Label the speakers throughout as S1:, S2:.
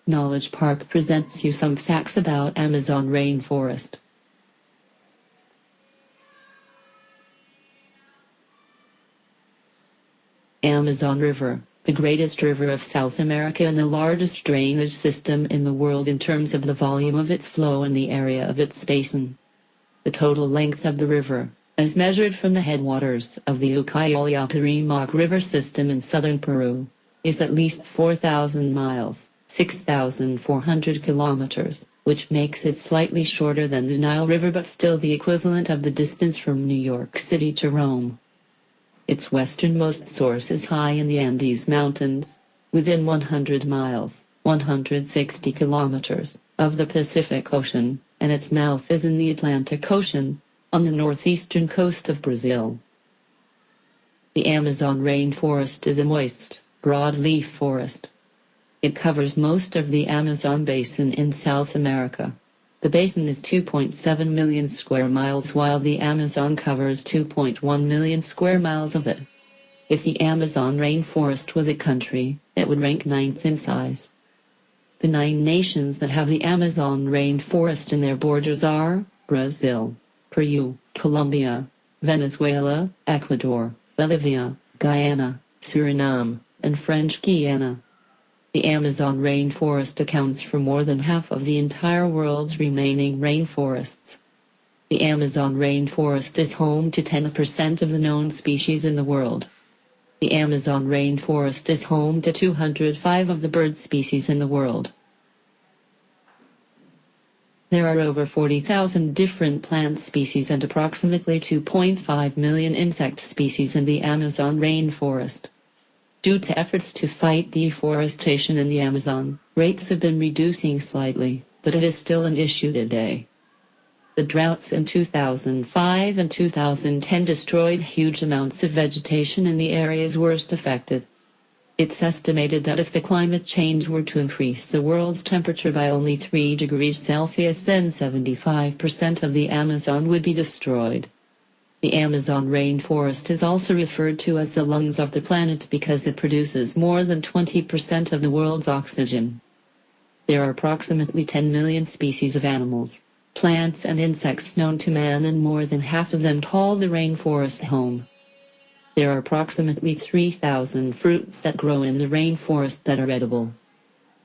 S1: Knowledge Park presents you some facts about Amazon rainforest. Amazon River, the greatest river of South America and the largest drainage system in the world in terms of the volume of its flow and the area of its basin. The total length of the river, as measured from the headwaters of the Ucayali-Apurimac River system in southern Peru, is at least 4,000 miles, 6,400 kilometers, which makes it slightly shorter than the Nile River but still the equivalent of the distance from New York City to Rome. Its westernmost source is high in the Andes Mountains, within 100 miles, 160 kilometers, of the Pacific Ocean, and its mouth is in the Atlantic Ocean, on the northeastern coast of Brazil. The Amazon rainforest is a moist, broadleaf forest. It covers most of the Amazon basin in South America. The basin is 2.7 million square miles while the Amazon covers 2.1 million square miles of it. If the Amazon rainforest was a country, it would rank 9th in size. The 9 nations that have the Amazon rainforest in their borders are Brazil, Peru, Colombia, Venezuela, Ecuador, Bolivia, Guyana, Suriname, and French Guiana. The Amazon rainforest accounts for more than half of the entire world's remaining rainforests. The Amazon rainforest is home to 10% of the known species in the world. The Amazon rainforest is home to 205 of the bird species in the world. There are over 40,000 different plant species and approximately 2.5 million insect species in the Amazon rainforest. Due to efforts to fight deforestation in the Amazon, rates have been reducing slightly, but it is still an issue today. The droughts in 2005 and 2010 destroyed huge amounts of vegetation in the areas worst affected. It's estimated that if the climate change were to increase the world's temperature by only 3 degrees Celsius, then 75% of the Amazon would be destroyed. The Amazon rainforest is also referred to as the lungs of the planet because it produces more than 20% of the world's oxygen. There are approximately 10 million species of animals, plants and insects known to man, and more than half of them call the rainforest home. There are approximately 3,000 fruits that grow in the rainforest that are edible.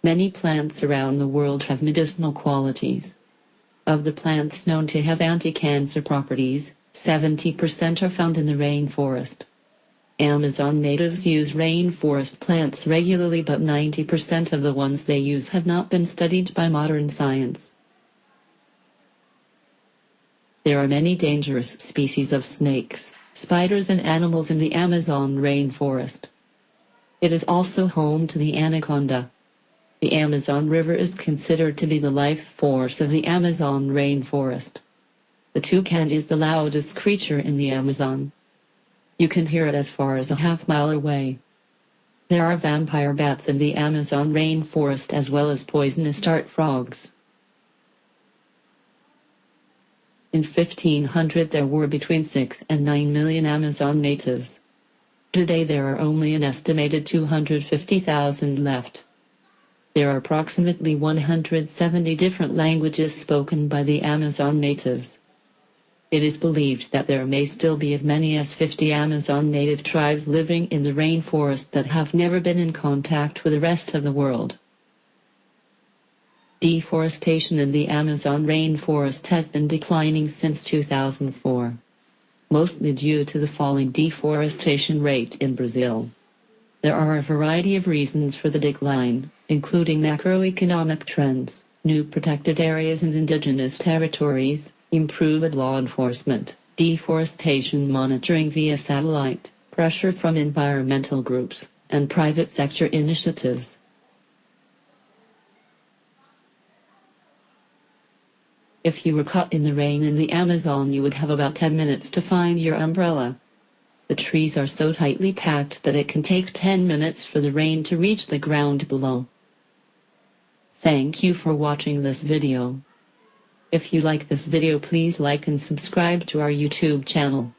S1: Many plants around the world have medicinal qualities. Of the plants known to have anti-cancer properties, 70% are found in the rainforest. Amazon natives use rainforest plants regularly, but 90% of the ones they use have not been studied by modern science. There are many dangerous species of snakes, spiders and animals in the Amazon rainforest. It is also home to the anaconda. The Amazon River is considered to be the life force of the Amazon rainforest. The toucan is the loudest creature in the Amazon. You can hear it as far as a half-mile away. There are vampire bats in the Amazon rainforest as well as poisonous dart frogs. In 1500 there were between 6 and 9 million Amazon natives. Today there are only an estimated 250,000 left. There are approximately 170 different languages spoken by the Amazon natives. It is believed that there may still be as many as 50 Amazon native tribes living in the rainforest that have never been in contact with the rest of the world. Deforestation in the Amazon rainforest has been declining since 2004, mostly due to the falling deforestation rate in Brazil. There are a variety of reasons for the decline, including macroeconomic trends, new protected areas and indigenous territories, improved law enforcement, deforestation monitoring via satellite, pressure from environmental groups, and private sector initiatives. If you were caught in the rain in the Amazon, you would have about 10 minutes to find your umbrella. The trees are so tightly packed that it can take 10 minutes for the rain to reach the ground below. Thank you for watching this video. If you like this video, please like and subscribe to our YouTube channel.